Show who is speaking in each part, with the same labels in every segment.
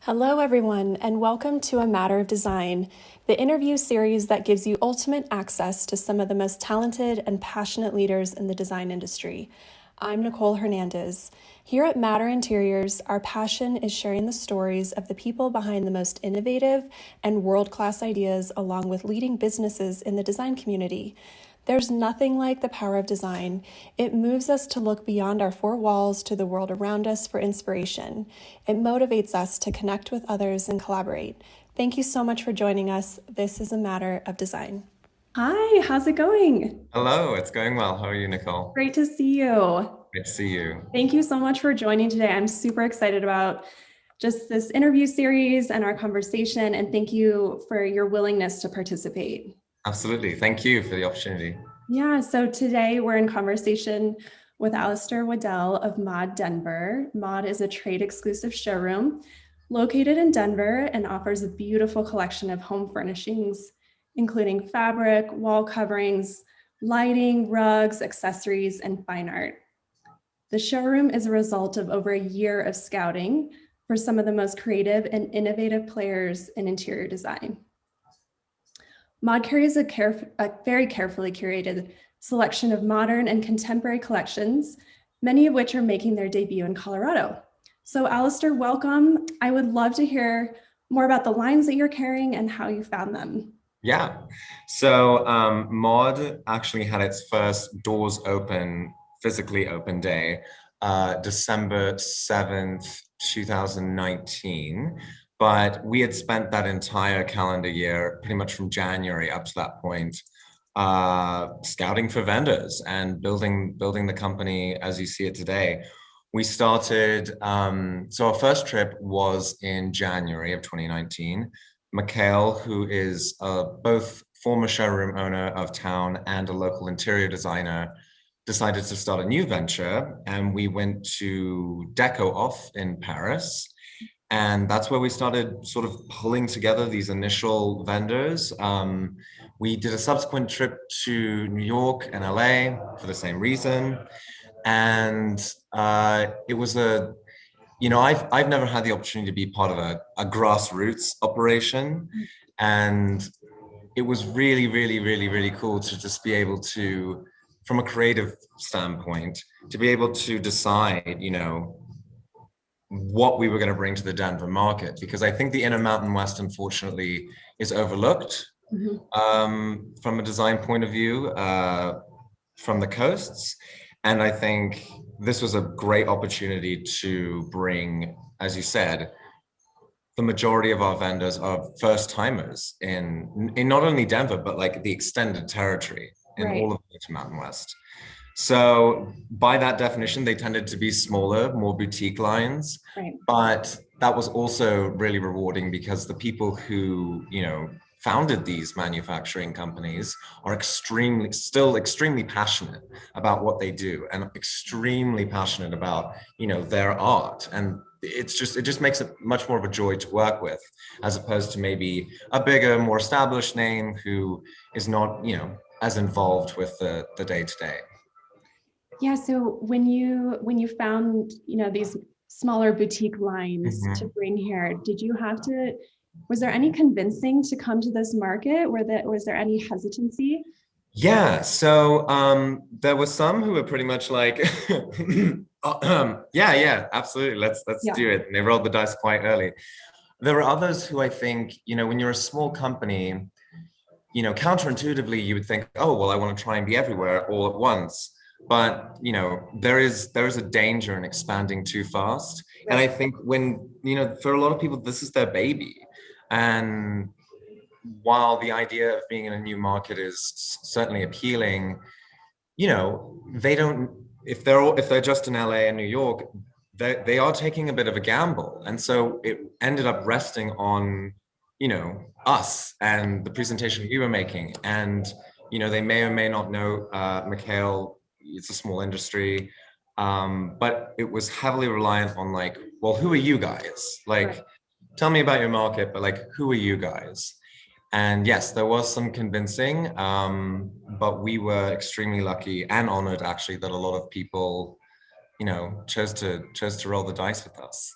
Speaker 1: Hello, everyone, and welcome to A Matter of Design, the interview series that gives you ultimate access to some of the most talented and passionate leaders in the design industry. I'm Nicole Hernandez. Here at Matter Interiors, our passion is sharing the stories of the people behind the most innovative and world-class ideas, along with leading businesses in the design community. There's nothing like the power of design. It moves us to look beyond our four walls to the world around us for inspiration. It motivates us to connect with others and collaborate. Thank you so much for joining us. This is A Matter of Design. Hi, how's it going?
Speaker 2: Hello, it's going well. How are you, Nicole?
Speaker 1: Great to see you.
Speaker 2: Great to see you.
Speaker 1: Thank you so much for joining today. I'm super excited about just this interview series and our conversation, and thank you for your willingness to participate.
Speaker 2: Absolutely. Thank you for the opportunity.
Speaker 1: Yeah, so today we're in conversation with Alasdair Waddell of Mod Denver. Mod is a trade exclusive showroom located in Denver and offers a beautiful collection of home furnishings, including fabric, wall coverings, lighting, rugs, accessories, and fine art. The showroom is a result of over a year of scouting for some of the most creative and innovative players in interior design. Mod carries a very carefully curated selection of modern and contemporary collections, many of which are making their debut in Colorado. So Alasdair, welcome. I would love to hear more about the lines that you're carrying and how you found them.
Speaker 2: Yeah. So Mod actually had its first doors open, physically open day, December 7th, 2019. But we had spent that entire calendar year, pretty much from January up to that point, scouting for vendors and building the company as you see it today. We started, so our first trip was in January of 2019. Mikhail, who is both former showroom owner of town and a local interior designer, decided to start a new venture, and we went to Deco Off in Paris. And that's where we started sort of pulling together these initial vendors. We did a subsequent trip to New York and LA for the same reason. And it was I've never had the opportunity to be part of a grassroots operation. And it was really, really, really, really cool to just be able to, from a creative standpoint, to be able to decide, what we were going to bring to the Denver market, because I think the Intermountain West, unfortunately, is overlooked from a design point of view from the coasts. And I think this was a great opportunity to bring, as you said, the majority of our vendors are first timers in not only Denver, but like the extended territory in all of the Intermountain West. So by that definition, they tended to be smaller, more boutique lines. But that was also really rewarding because the people who, founded these manufacturing companies are still extremely passionate about what they do and extremely passionate about, their art. And it just makes it much more of a joy to work with, as opposed to maybe a bigger, more established name who is not, as involved with the day-to-day.
Speaker 1: Yeah, so when you found, these smaller boutique lines to bring here, was there any convincing to come to this market? Was there any hesitancy?
Speaker 2: Yeah, so there were some who were pretty much like, yeah, absolutely, let's do it. And they rolled the dice quite early. There were others who I think, when you're a small company, counterintuitively, you would think, oh, well, I want to try and be everywhere all at once. But there is a danger in expanding too fast. And I think when for a lot of people, this is their baby. And while the idea of being in a new market is certainly appealing, they don't, if they're just in LA and New York, they are taking a bit of a gamble. And so it ended up resting on us and the presentation we were making. And they may or may not know Mikhail. It's a small industry, but it was heavily reliant on like, well, who are you guys? Like, tell me about your market, but like, who are you guys? And yes, there was some convincing, but we were extremely lucky and honored actually that a lot of people, chose to roll the dice with us.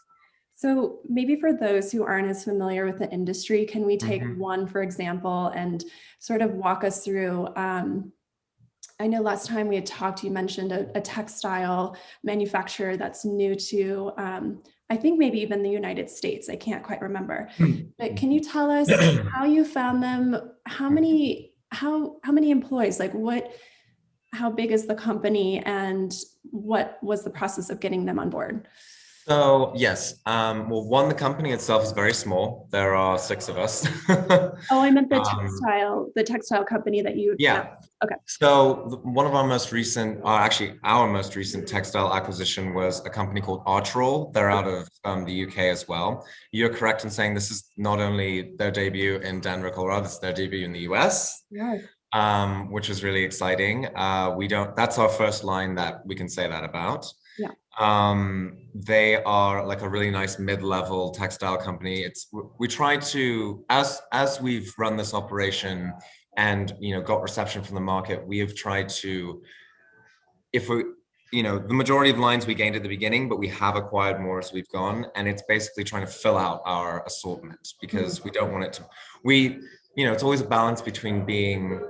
Speaker 1: So maybe for those who aren't as familiar with the industry, can we take
Speaker 2: Mhm.
Speaker 1: one, for example, and sort of walk us through? I know last time we had talked, you mentioned a textile manufacturer that's new to, I think maybe even the United States. I can't quite remember. But can you tell us how you found them? How many employees? Like how big is the company, and what was the process of getting them on board?
Speaker 2: So yes, well, one, the company itself is very small. There are 6 of us.
Speaker 1: Oh, I meant
Speaker 2: um,
Speaker 1: the textile company that you found.
Speaker 2: yeah.
Speaker 1: Okay.
Speaker 2: So one of our most recent, actually our most recent textile acquisition was a company called Artisans. They're out of the UK as well. You're correct in saying this is not only their debut in Denver, Colorado, it's their debut in the US,
Speaker 1: Yes.
Speaker 2: which is really exciting. That's our first line that we can say that about.
Speaker 1: Yeah.
Speaker 2: They are like a really nice mid-level textile company. We try to, as we've run this operation and got reception from the market, we have tried to, if we, the majority of lines we gained at the beginning, but we have acquired more as we've gone, and it's basically trying to fill out our assortment because we don't want it to. It's always a balance between being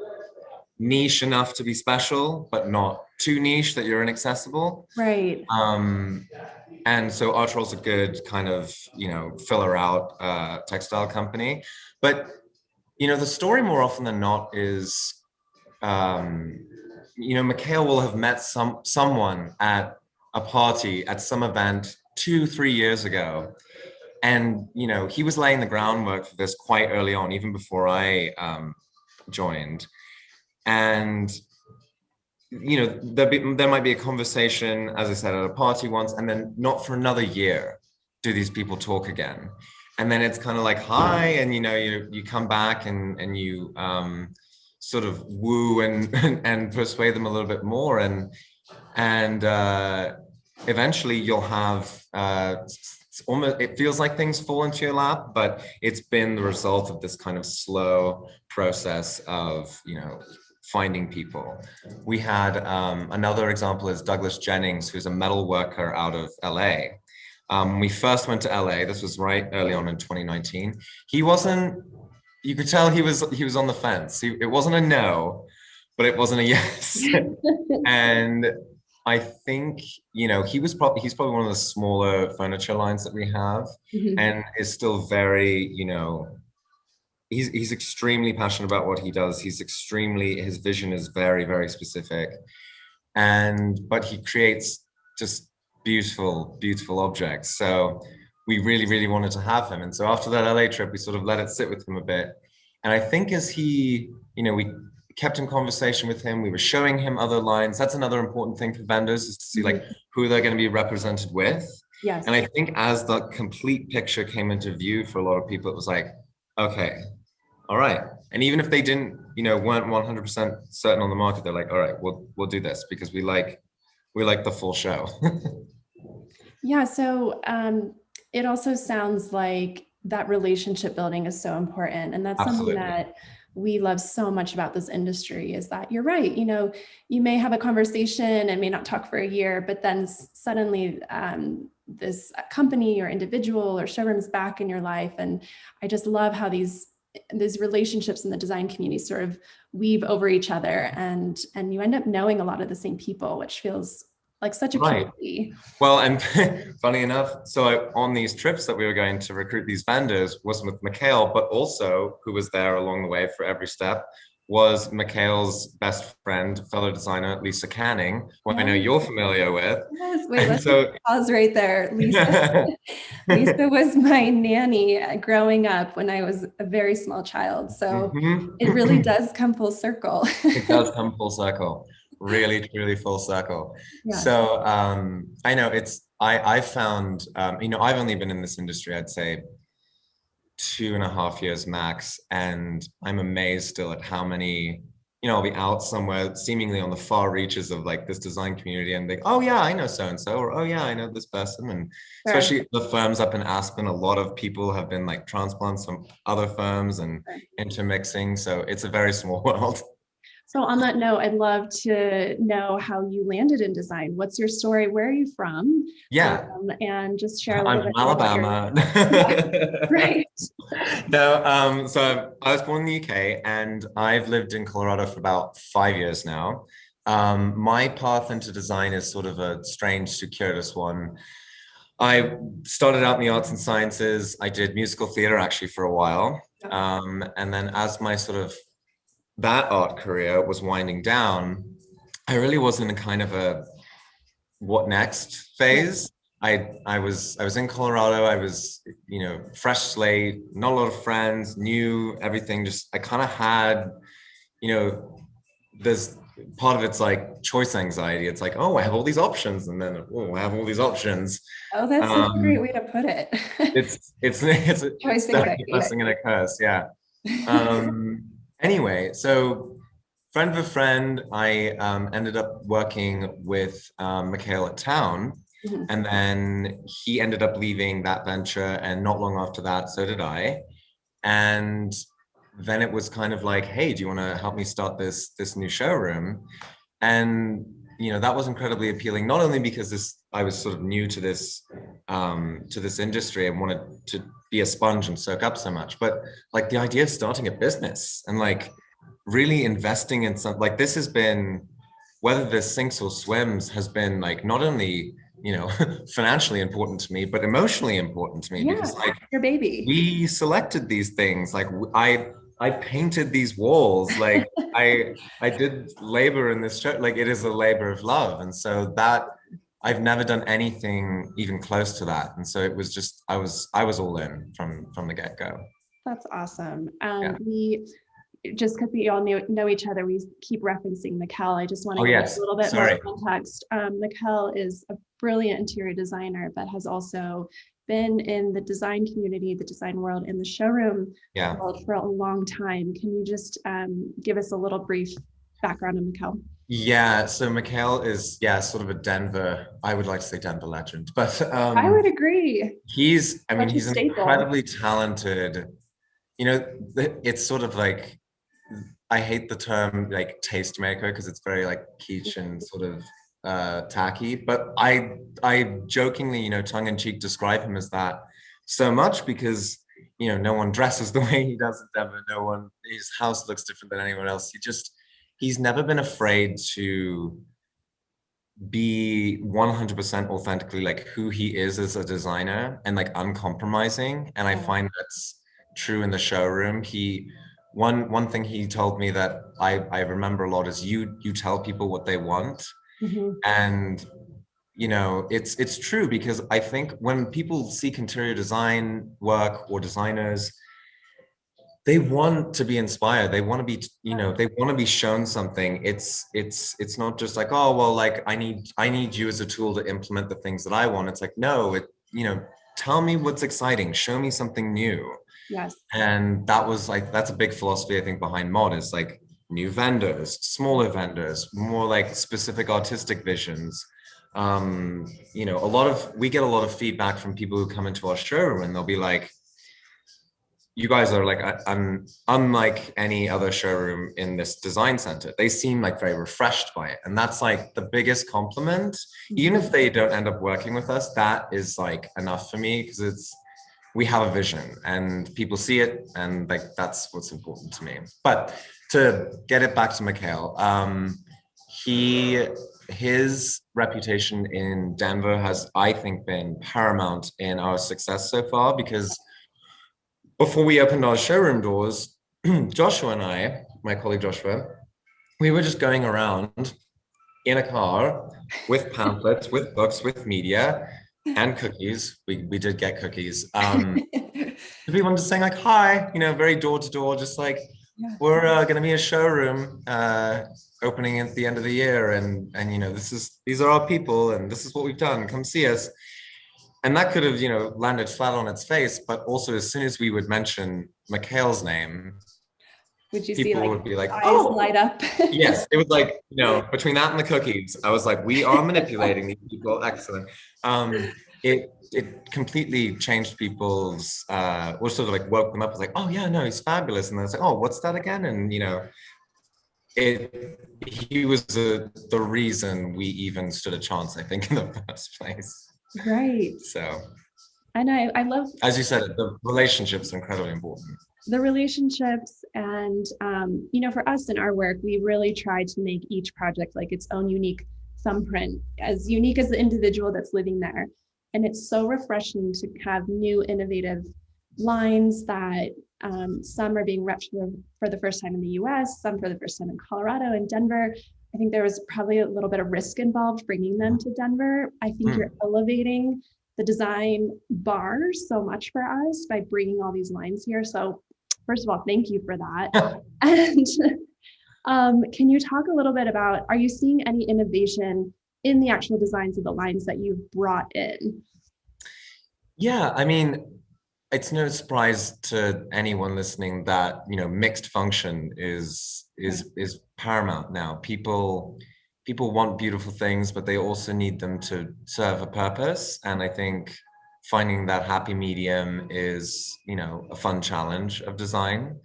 Speaker 2: niche enough to be special, but not too niche that you're inaccessible.
Speaker 1: Right.
Speaker 2: And so Artrol's a good kind of, filler out textile company. But, the story more often than not is, Mikhail will have met someone at a party at some event 2-3 years ago. And, he was laying the groundwork for this quite early on, even before I joined. And there might be a conversation, as I said, at a party once, and then not for another year do these people talk again. And then it's kind of like, hi, and you come back and you sort of woo and persuade them a little bit more, and eventually you'll have it feels like things fall into your lap, but it's been the result of this kind of slow process of finding people. We had another example is Douglas Jennings, who's a metal worker out of LA. We first went to LA. This was right early on in 2019. He wasn't. You could tell he was on the fence. It wasn't a no, but it wasn't a yes. And I think he's probably one of the smaller furniture lines that we have, and is still very he's extremely passionate about what he does. His vision is very, very specific. But he creates just beautiful, beautiful objects. So we really, really wanted to have him. And so after that LA trip, we sort of let it sit with him a bit. And I think as we kept in conversation with him, we were showing him other lines. That's another important thing for vendors, is to see like who they're going to be represented with.
Speaker 1: Yes.
Speaker 2: And I think as the complete picture came into view for a lot of people, it was like, okay, all right. And even if they didn't, weren't 100% certain on the market, they're like, all right, we'll do this because we like the full show.
Speaker 1: Yeah. So it also sounds like that relationship building is so important. And that's
Speaker 2: Absolutely.
Speaker 1: something that we love so much about this industry, is that you're right. You may have a conversation and may not talk for a year, but then suddenly this company or individual or showroom's back in your life. And I just love how these relationships in the design community sort of weave over each other, and you end up knowing a lot of the same people, which feels like such a community.
Speaker 2: Well, and funny enough, so on these trips that we were going to recruit these vendors was with Mikhail, but also who was there along the way for every step was Mikhail's best friend, fellow designer, Lisa Canning, who I know you're familiar with.
Speaker 1: Yes, wait, let's pause right there. Lisa was my nanny growing up when I was a very small child. So it really does come full circle.
Speaker 2: It does come full circle. Really, truly full circle. Yeah. So I know I found, I've only been in this industry, I'd say 2.5 years max. And I'm amazed still at how many, I'll be out somewhere seemingly on the far reaches of like this design community and they, oh yeah, I know so-and-so, or oh yeah, I know this person. And especially the firms up in Aspen, a lot of people have been like transplants from other firms and intermixing. So it's a very small world.
Speaker 1: So on that note, I'd love to know how you landed in design. What's your story? Where are you from?
Speaker 2: Yeah,
Speaker 1: And just share a little
Speaker 2: I'm
Speaker 1: bit
Speaker 2: from
Speaker 1: more about your,
Speaker 2: Alabama.
Speaker 1: yeah, right.
Speaker 2: No, so I was born in the UK and I've lived in Colorado for about 5 years now. My path into design is sort of a strange, circuitous one. I started out in the arts and sciences. I did musical theater actually for a while. And then as my sort of that art career was winding down, I really was in a kind of a what next phase. I was in Colorado. I was, fresh slate, not a lot of friends, knew everything. Just I kind of had, you know, there's part of it's like choice anxiety. It's like, oh, I have all these options, and then oh, I have all these options.
Speaker 1: Oh, that's such a great
Speaker 2: Um,
Speaker 1: way to put it.
Speaker 2: it's
Speaker 1: Choice
Speaker 2: definitely a
Speaker 1: anxiety.
Speaker 2: blessing and a curse. Yeah. Um, anyway, so friend of a friend, I ended up working with Mikhail at Town,
Speaker 1: Mhm.
Speaker 2: and then he ended up leaving that venture, and not long after that, so did I. And then it was kind of like, hey, do you want to help me start this new showroom? And that was incredibly appealing, not only because this I was sort of new to this industry and wanted to be a sponge and soak up so much, but like the idea of starting a business and like really investing in something like this has been, whether this sinks or swims, has been like not only financially important to me, but emotionally important to me,
Speaker 1: Yeah,
Speaker 2: because like
Speaker 1: your baby.
Speaker 2: we selected these things. Like I painted these walls. Like I did labor in this church. Like it is a labor of love, and so that I've never done anything even close to that. And so it was just I was all in from the get go.
Speaker 1: That's awesome.
Speaker 2: Yeah.
Speaker 1: We just because we all know each other, we keep referencing Mikkel. I just want to
Speaker 2: Oh
Speaker 1: give you a
Speaker 2: yes.
Speaker 1: little bit more
Speaker 2: Sorry.
Speaker 1: context. Mikkel is a brilliant interior designer, but has also been in the design community, the design world, in the showroom
Speaker 2: Yeah.
Speaker 1: world for a long time. Can you just give us a little brief background on Mikkel?
Speaker 2: Yeah, so Mikhail is, yeah, sort of a Denver, I would like to say Denver legend, but
Speaker 1: I would agree.
Speaker 2: I mean,
Speaker 1: Such a
Speaker 2: he's an
Speaker 1: staple.
Speaker 2: incredibly talented, you know, it's sort of like, I hate the term like tastemaker because it's very like quiche and sort of tacky, but I jokingly, tongue in cheek describe him as that so much because, no one dresses the way he does in Denver. No one, his house looks different than anyone else. He's never been afraid to be 100% authentically like who he is as a designer and like uncompromising. And I
Speaker 1: Yeah.
Speaker 2: find that's true in the showroom. One thing he told me that I remember a lot is you tell people what they want.
Speaker 1: Mhm.
Speaker 2: And it's true, because I think when people seek interior design work or designers, they want to be inspired. They want to be, they want to be shown something. It's not just like, oh, well, like I need you as a tool to implement the things that I want. It's like, no, tell me what's exciting. Show me something new.
Speaker 1: Yes.
Speaker 2: And that was like, that's a big philosophy, I think, behind mod is like new vendors, smaller vendors, more like specific artistic visions. We get a lot of feedback from people who come into our showroom and they'll be like, you guys are like unlike any other showroom in this design center. They seem like very refreshed by it. And that's like the biggest compliment. Even if they don't end up working with us, that is like enough for me, because we have a vision and people see it, and like that's what's important to me. But to get it back to Mikhail, his reputation in Denver has, I think, been paramount in our success so far, because before we opened our showroom doors, Joshua and I, my colleague Joshua, we were just going around in a car with pamphlets, with books, with media, and cookies. We did get cookies. People just saying like, hi, very door to door, just like,
Speaker 1: Yeah.
Speaker 2: we're going to be a showroom opening at the end of the year. And these are our people, and this is what we've done. Come see us. And that could have, landed flat on its face. But also, as soon as we would mention Mikhail's name,
Speaker 1: Would you see
Speaker 2: people
Speaker 1: like
Speaker 2: would be like,
Speaker 1: eyes
Speaker 2: oh,
Speaker 1: light up?
Speaker 2: yes. It was like, between that and the cookies, I was like, we are manipulating these people. Excellent. It completely changed people's, or sort of like woke them up. It's like, oh yeah, no, he's fabulous. And then it's like, oh, what's that again? And he was the reason we even stood a chance, I think, in the first place.
Speaker 1: Right.
Speaker 2: So,
Speaker 1: and I love,
Speaker 2: as you said, the relationships are incredibly important.
Speaker 1: the relationships. And you know, for us in our work, we really try to make each project like its own unique thumbprint, as unique as the individual that's living there. And it's so refreshing to have new innovative lines that some are being repped for the first time in the US, some for the first time in Colorado and Denver. I think there was probably a little bit of risk involved bringing them to Denver. I think you're elevating the design bar so much for us by bringing all these lines here. So first of all, thank you for that. And can you talk a little bit about, are you seeing any innovation in the actual designs of the lines that you've brought in?
Speaker 2: Yeah, I mean, it's no surprise to anyone listening that, you know, mixed function is paramount now. People want beautiful things, but they also need them to serve a purpose. And I think finding that happy medium is, you know, a fun challenge of design.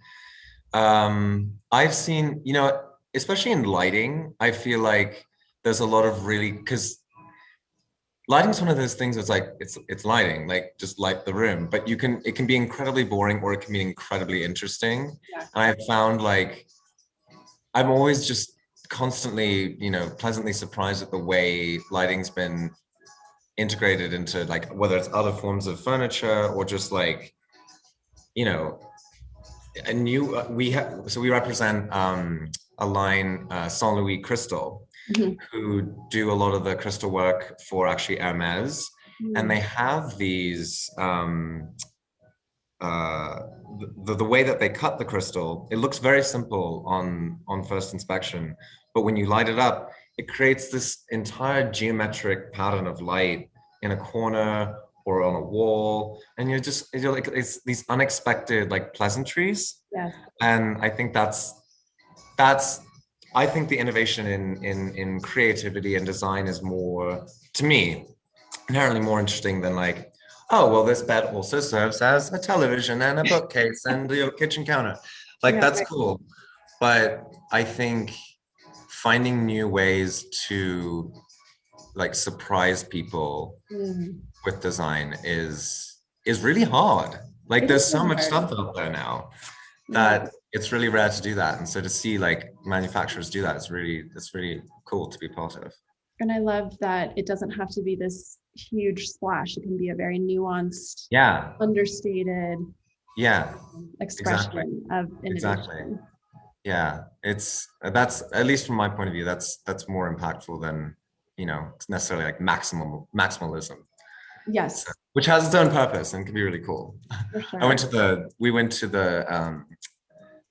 Speaker 2: I've seen, you know, especially in lighting, I feel like there's a lot of really, because lighting's one of those things that's like it's lighting, like just light the room, but it can be incredibly boring or it can be incredibly interesting.
Speaker 1: Yeah.
Speaker 2: And I've found like I'm always just constantly, you know, pleasantly surprised at the way lighting's been integrated into, like, whether it's other forms of furniture or just like, you know, a new we represent a line, Saint Louis Crystal, who do a lot of the crystal work for actually Hermes, and they have these the way that they cut the crystal, it looks very simple on first inspection, but when you light it up, it creates this entire geometric pattern of light in a corner or on a wall, and you're like, it's these unexpected like pleasantries.
Speaker 1: Yes.
Speaker 2: And I think that's I think the innovation in creativity and design is more, to me, inherently more interesting than like, oh, well, this bed also serves as a television and a bookcase and your kitchen counter. Like,
Speaker 1: Yeah,
Speaker 2: that's
Speaker 1: right.
Speaker 2: cool. But I think finding new ways to like surprise people with design is really hard. Like,
Speaker 1: It
Speaker 2: there's
Speaker 1: is
Speaker 2: so much
Speaker 1: hard.
Speaker 2: stuff out there now
Speaker 1: Yeah.
Speaker 2: that it's really rare to do that. And so to see like manufacturers do that, it's really cool to be part of.
Speaker 1: And I love that it doesn't have to be this huge splash. It can be a very nuanced,
Speaker 2: Yeah.
Speaker 1: understated
Speaker 2: Yeah.
Speaker 1: expression of innovation.
Speaker 2: Exactly. Yeah. That's, at least from my point of view, that's more impactful than, you know, necessarily like maximalism.
Speaker 1: Yes.
Speaker 2: So, which has its own purpose and can be really cool.
Speaker 1: For sure.
Speaker 2: We went to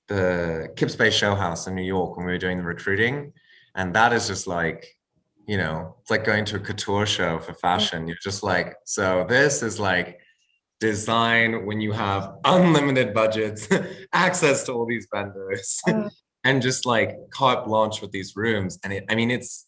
Speaker 2: the Kips Bay Show House in New York when we were doing the recruiting. And that is just like, you know, it's like going to a couture show for fashion. You're just like, so this is like design when you have unlimited budgets, access to all these vendors, and just like carte blanche with these rooms. And it's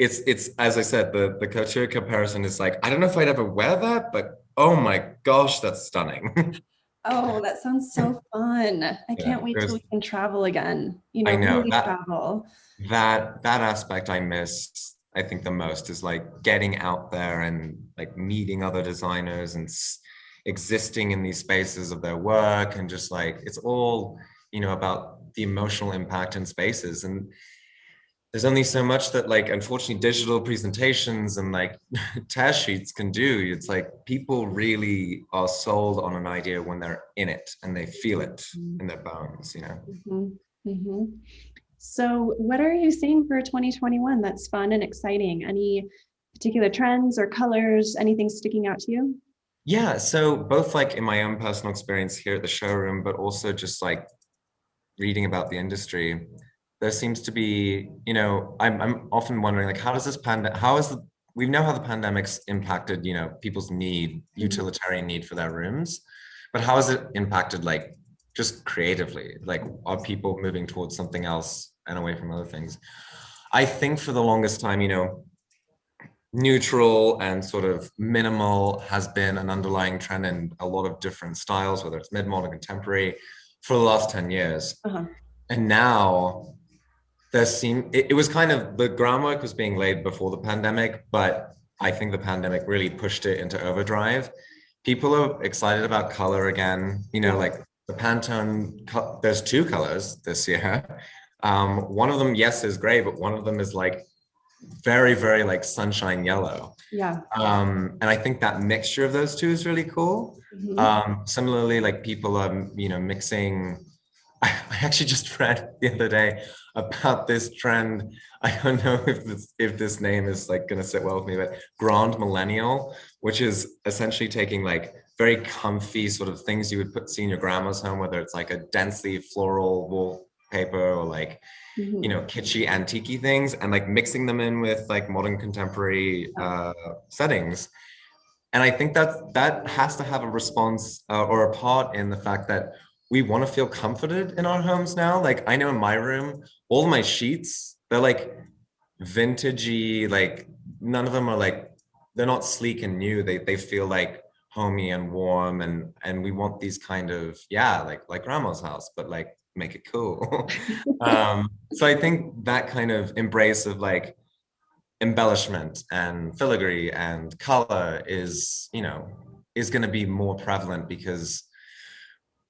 Speaker 2: as I said, the couture comparison is like, I don't know if I'd ever wear that, but oh my gosh, that's stunning.
Speaker 1: Oh, that sounds so fun. I can't wait till we can travel again. You know,
Speaker 2: I know
Speaker 1: really
Speaker 2: that
Speaker 1: travel.
Speaker 2: that aspect I miss, I think, the most is like getting out there and like meeting other designers and existing in these spaces of their work, and just like, it's all, you know, about the emotional impact in spaces. And there's only so much that, like, unfortunately, digital presentations and like tear sheets can do. It's like people really are sold on an idea when they're in it and they feel it in their bones, you know.
Speaker 1: So what are you seeing for 2021 that's fun and exciting? Any particular trends or colors, anything sticking out to you?
Speaker 2: Yeah, so both like in my own personal experience here at the showroom, but also just like reading about the industry, there seems to be, you know, I'm often wondering, like, how does this we know how the pandemic's impacted, you know, people's utilitarian need for their rooms, but how has it impacted, like, just creatively? Like, are people moving towards something else and away from other things? I think for the longest time, you know, neutral and sort of minimal has been an underlying trend in a lot of different styles, whether it's mid-modern, contemporary, for the last 10 years. And now it was kind of, the groundwork was being laid before the pandemic, but I think the pandemic really pushed it into overdrive. People are excited about color again, like the Pantone, there's two colors this year. One of them, yes, is gray, but one of them is like very, very like sunshine yellow.
Speaker 1: Yeah.
Speaker 2: And I think that mixture of those two is really cool. Similarly, like people are, mixing. I actually just read the other day about this trend. I don't know if this name is like going to sit well with me, but grand millennial, which is essentially taking like very comfy sort of things you would see in your grandma's home, whether it's like a densely floral wallpaper or like, kitschy antique things, and like mixing them in with like modern contemporary settings. And I think that has to have a response or a part in the fact that we want to feel comforted in our homes now. Like I know in my room, all of my sheets, they're like vintagey, like none of them are like, they're not sleek and new. They feel like homey and warm, and we want these kind of, like grandma's house, but like make it cool. So I think that kind of embrace of like embellishment and filigree and color is going to be more prevalent, because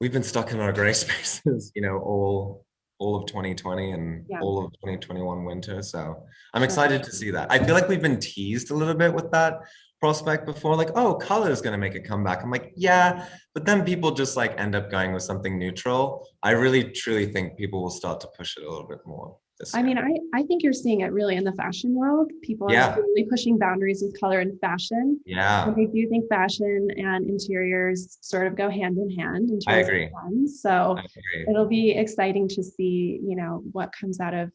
Speaker 2: we've been stuck in our gray spaces, all of 2020 and all of 2021 winter. So I'm excited to see that. I feel like we've been teased a little bit with that prospect before, like, oh, color is going to make a comeback. I'm like, yeah, but then people just like end up going with something neutral. I really truly think people will start to push it a little bit more.
Speaker 1: I mean, I think you're seeing it really in the fashion world. People are really pushing boundaries with color and fashion.
Speaker 2: Yeah.
Speaker 1: And I do think fashion and interiors sort of go hand in hand in terms
Speaker 2: I agree.
Speaker 1: of fun. So it'll be exciting to see, what comes out of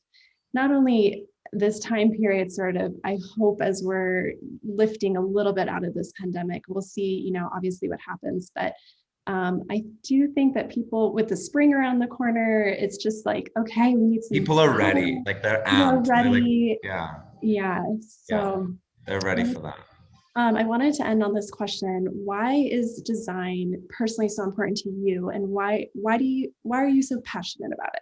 Speaker 1: not only this time period, sort of, I hope as we're lifting a little bit out of this pandemic, we'll see, obviously what happens, but I do think that people, with the spring around the corner, it's just like, okay, we need some.
Speaker 2: People are ready, like they're amped.
Speaker 1: Ready.
Speaker 2: Like,
Speaker 1: yeah. So
Speaker 2: they're ready for that.
Speaker 1: I wanted to end on this question: why is design personally so important to you, and why are you so passionate about it?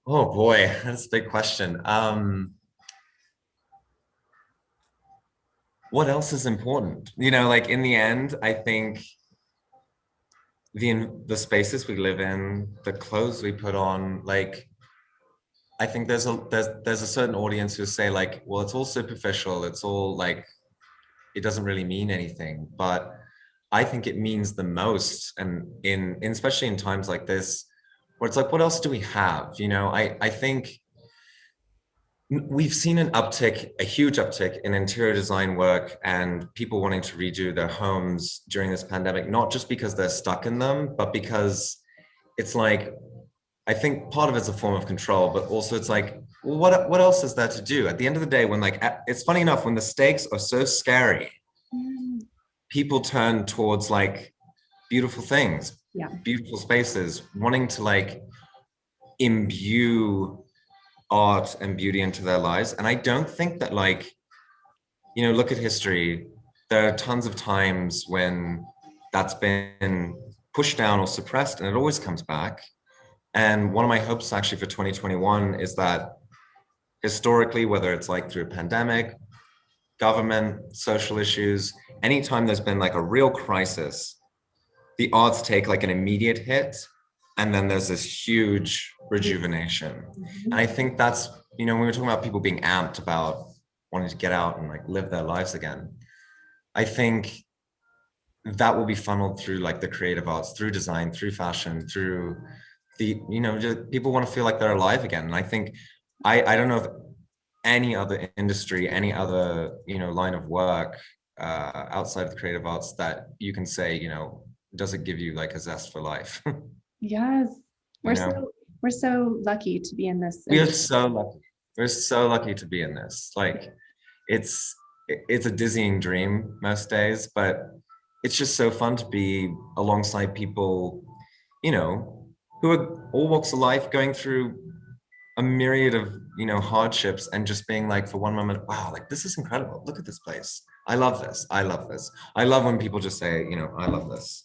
Speaker 2: Oh boy, that's a big question. What else is important? Like in the end, I think the spaces we live in, the clothes we put on, like I think there's a certain audience who say like, well, it's all superficial, it's all like, it doesn't really mean anything, but I think it means the most. And especially in times like this, where it's like, what else do we have? I think we've seen a huge uptick in interior design work and people wanting to redo their homes during this pandemic, not just because they're stuck in them, but because it's like, I think part of it's a form of control, but also it's like, well, what else is there to do? At the end of the day, when like, it's funny enough, when the stakes are so scary, people turn towards like beautiful things, beautiful spaces, wanting to like imbue art and beauty into their lives. And I don't think that like, look at history. There are tons of times when that's been pushed down or suppressed, and it always comes back. And one of my hopes actually for 2021 is that historically, whether it's like through a pandemic, government, social issues, anytime there's been like a real crisis, the arts take like an immediate hit, and then there's this huge rejuvenation. And I think that's, when we were talking about people being amped about wanting to get out and like live their lives again, I think that will be funneled through like the creative arts, through design, through fashion, through the, just people want to feel like they're alive again. And I think, I don't know if any other industry, any other, line of work outside of the creative arts that you can say, does it give you like a zest for life?
Speaker 1: Yes. We're so lucky to be in this.
Speaker 2: We are so lucky. We're so lucky to be in this. Like it's a dizzying dream most days, but it's just so fun to be alongside people, who are all walks of life going through a myriad of, hardships, and just being like, for one moment, wow, like this is incredible. Look at this place. I love this. I love this. I love when people just say, I love this.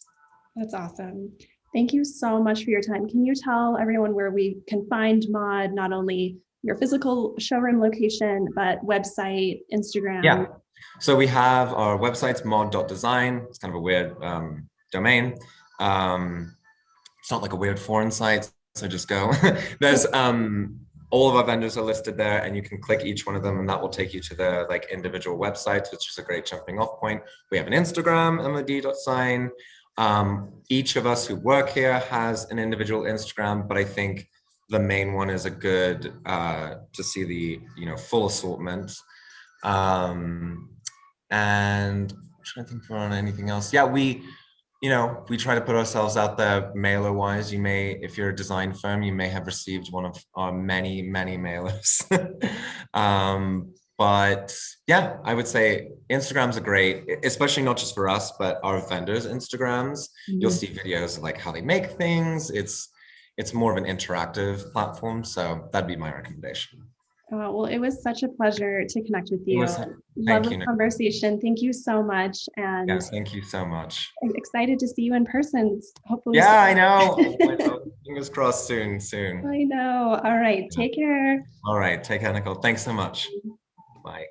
Speaker 1: That's awesome. Thank you so much for your time. Can you tell everyone where we can find Maud, not only your physical showroom location, but website, Instagram.
Speaker 2: Yeah. So we have our website's mod.design. It's kind of a weird domain. It's not like a weird foreign site, so just go. There's all of our vendors are listed there, and you can click each one of them, and that will take you to the like individual websites, which is a great jumping off point. We have an Instagram, mod.sign. Each of us who work here has an individual Instagram, but I think the main one is a good to see the full assortment. And I'm trying to think if we're on anything else. Yeah, we try to put ourselves out there mailer wise. You may, if you're a design firm, you may have received one of our many, many mailers. But yeah, I would say Instagrams are great, especially not just for us, but our vendors' Instagrams. You'll see videos of like how they make things. It's more of an interactive platform. So that'd be my recommendation.
Speaker 1: Well, it was such a pleasure to connect with you.
Speaker 2: Thank you,
Speaker 1: Lovely conversation. Thank you so much. And
Speaker 2: yeah, thank you so much.
Speaker 1: I'm excited to see you in person. Hopefully.
Speaker 2: Yeah, I know. Fingers crossed soon.
Speaker 1: I know. All right. Take care.
Speaker 2: All right. Take care, Nicole. Thanks so much. Bye.